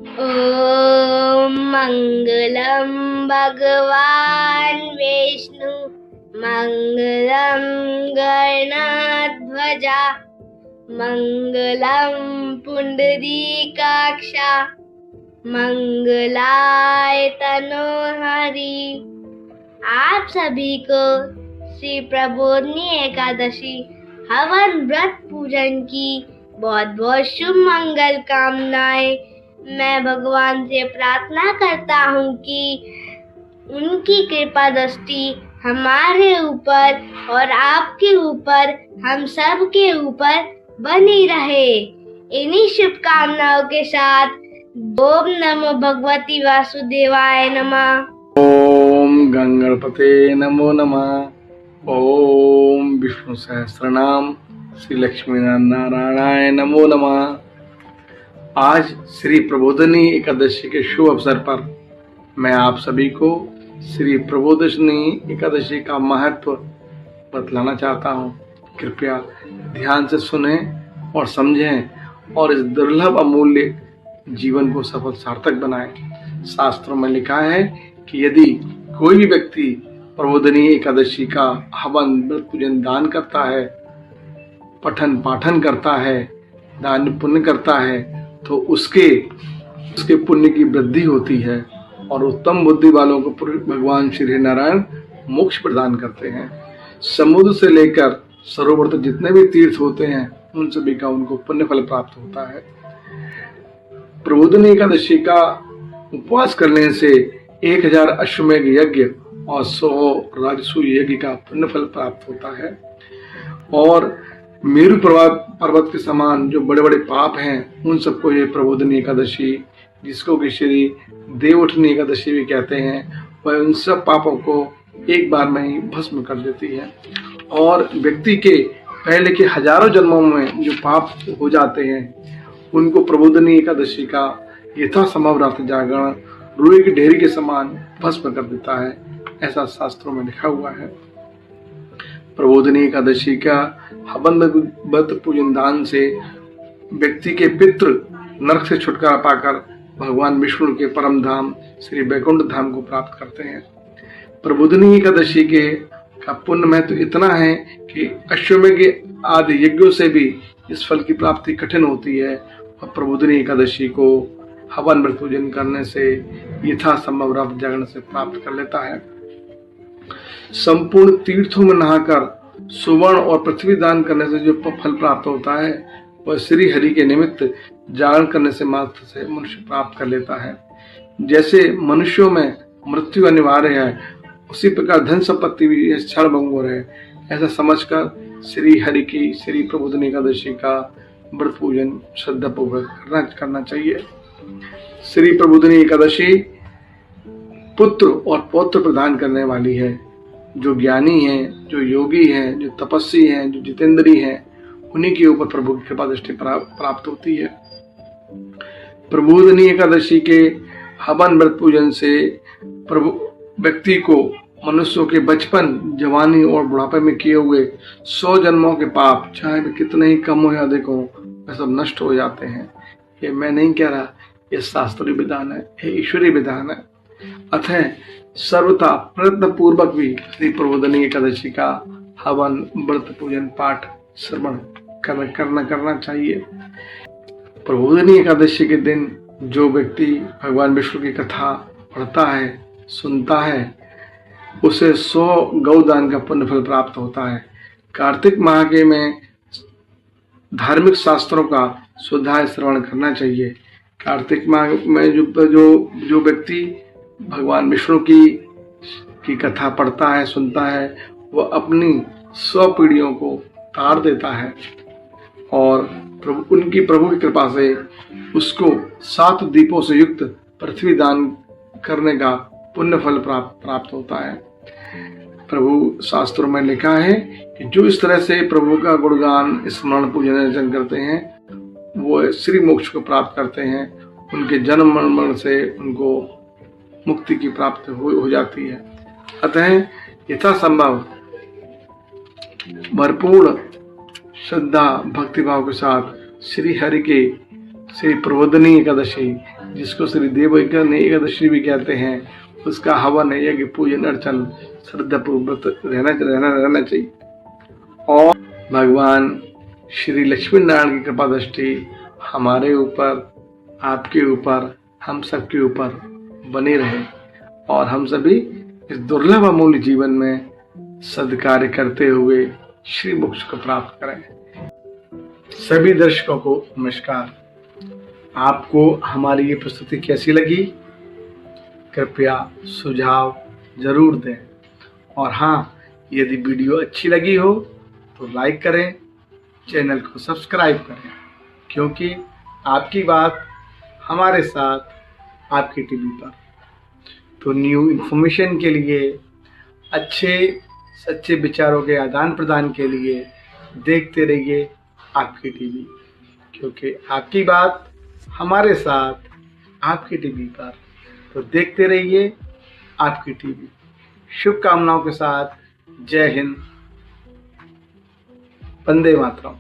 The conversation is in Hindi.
ॐ मङ्गलं भगवान् विष्णु मङ्गलं गणध्वजा मङ्गलं पुण्डरीकाक्षा मंगलाय तनोहरि। आप सभी को श्री प्रबोधिनी एकादशी हवन व्रत पूजन की बहुत बहुत शुभ मंगल कामनाएं। मैं भगवान से प्रार्थना करता हूँ कि उनकी कृपा दृष्टि हमारे ऊपर और आपके ऊपर, हम सब के ऊपर बनी रहे। इन्हीं शुभकामनाओं के साथ ओम नमो भगवती वासुदेवाय नमः। ओम गंगणपते नमो नमः। ओम विष्णु सहस्रनाम श्री लक्ष्मी नारायणाय नमो नमः। आज श्री प्रबोधिनी एकादशी के शुभ अवसर पर मैं आप सभी को श्री प्रबोधिनी एकादशी का महत्व बतलाना चाहता हूँ। कृपया ध्यान से सुने और समझें और इस दुर्लभ अमूल्य जीवन को सफल सार्थक बनाएं। शास्त्रों में लिखा है कि यदि कोई भी व्यक्ति प्रबोधिनी एकादशी का हवन व्रत पूजन दान करता है, पठन पाठन करता है, दान पुण्य करता है, तो उसके पुण्य की वृद्धि होती है और उत्तम बुद्धि वालों को भगवान श्री नारायण मोक्ष प्रदान करते हैं। समुद्र से लेकर सरोवर तक जितने भी तीर्थ होते हैं उन सभी का उनको पुण्य फल प्राप्त होता है। प्रबोधिनी एकादशी का उपवास करने से 1000 अश्वमेघ यज्ञ और 100 राजसूय यज्ञ का पुण्य फल प्राप्त होता है। और मेरु पर्वत के समान जो बड़े बड़े पाप हैं उन सबको ये प्रबोधिनी एकादशी, जिसको कि श्री देवउठनी एकादशी भी कहते हैं, वह उन सब पापों को एक बार में ही भस्म कर देती है। और व्यक्ति के पहले के हजारों जन्मों में जो पाप हो जाते हैं उनको प्रबोधिनी एकादशी का यथासंभव रात जागरण रुई की ढेरी के समान भस्म कर देता है, ऐसा शास्त्रों में लिखा हुआ है। प्रबोधिनी एकादशी का हवन व्रत पूजन दान से व्यक्ति के पितृ नरक से छुटकारा पाकर भगवान विष्णु के परम धाम श्री वैकुंठ धाम को प्राप्त करते हैं। प्रबोधिनी एकादशी के का पुण्य महत्व इतना है कि अश्वमेघ आदि यज्ञों से भी इस फल की प्राप्ति कठिन होती है और प्रबोधिनी एकादशी को हवन व्रत पूजन करने से यथासंभव रात जागरण से प्राप्त कर लेता है। संपूर्ण तीर्थों में नहाकर सुवर्ण और पृथ्वी दान करने से जो फल प्राप्त होता है वह श्री हरि के निमित्त जागरण करने से मात्र से मनुष्य प्राप्त कर लेता है। जैसे मनुष्यों में मृत्यु अनिवार्य है, उसी प्रकार धन संपत्ति भी क्षण भंगुर है। ऐसा समझकर श्री हरि की श्री प्रबोधिनी एकादशी का व्रत पूजन श्रद्धा पूर्वक करना चाहिए। श्री प्रबोधिनी एकादशी पुत्र और पौत्र प्रदान करने वाली है। जो ज्ञानी हैं, जो योगी हैं, जो तपस्वी हैं, जो जितेंद्री हैं, उन्हीं के ऊपर प्रभु की कृपा दृष्टि प्राप्त होती है। प्रबोधिनी एकादशी के हवन व्रत पूजन से प्रभु व्यक्ति को मनुष्यों के बचपन, जवानी और बुढ़ापे में किए हुए 100 जन्मों के पाप, चाहे वे कितने ही कम हो या अधिक हो, वे सब नष्ट हो जाते हैं। ये मैं नहीं कह रहा, ये शास्त्रीय विधान है, ये ईश्वरीय विधान है। अतः सर्वथा प्रयत्न पूर्वक भी श्री प्रबोधिनी एकादशी का हवन व्रत पूजन पाठ श्रवण करना चाहिए। प्रबोधिनी एकादशी के दिन जो व्यक्ति भगवान विष्णु की कथा पढ़ता है, सुनता है, उसे 100 गौदान का पुण्य फल प्राप्त होता है। कार्तिक माह के में धार्मिक शास्त्रों का स्वाध्याय श्रवण करना चाहिए। कार्तिक माह में जो व्यक्ति भगवान विष्णु की कथा पढ़ता है, सुनता है, वह अपनी 100 पीढ़ियों को तार देता है और उनकी प्रभु की कृपा से उसको 7 दीपों से युक्त पृथ्वी दान करने का पुण्य फल प्राप्त होता है। प्रभु शास्त्रों में लिखा है कि जो इस तरह से प्रभु का गुणगान, स्मरण, पूजन अर्चन करते हैं वो श्री मोक्ष को प्राप्त करते हैं। उनके जन्म मरण से उनको मुक्ति की प्राप्ति हो जाती है। अतः यथासंभव भरपूर श्रद्धा भक्तिभाव के साथ श्री हरि के श्री प्रबोधनी एकादशी, जिसको श्री देवज्ञानी एकादशी भी कहते हैं, उसका हवन यज्ञ पूजन अर्चन श्रद्धा पूर्वक रहना चाहिए। और भगवान श्री लक्ष्मी नारायण की कृपा दृष्टि हमारे ऊपर, आपके ऊपर, हम सबके ऊपर बनी रहे और हम सभी इस दुर्लभ अमूल्य जीवन में सद्कार्य करते हुए श्री मोक्ष को प्राप्त करें। सभी दर्शकों को नमस्कार। आपको हमारी ये प्रस्तुति कैसी लगी? कृपया सुझाव जरूर दें। और हाँ, यदि वीडियो अच्छी लगी हो तो लाइक करें, चैनल को सब्सक्राइब करें, क्योंकि आपकी बात हमारे साथ आपकी टीवी पर। तो न्यू इन्फॉर्मेशन के लिए, अच्छे सच्चे विचारों के आदान प्रदान के लिए देखते रहिए आपकी टीवी, क्योंकि आपकी बात हमारे साथ आपकी टीवी पर। तो देखते रहिए आपकी टीवी। शुभकामनाओं के साथ जय हिंद, वंदे मातरम।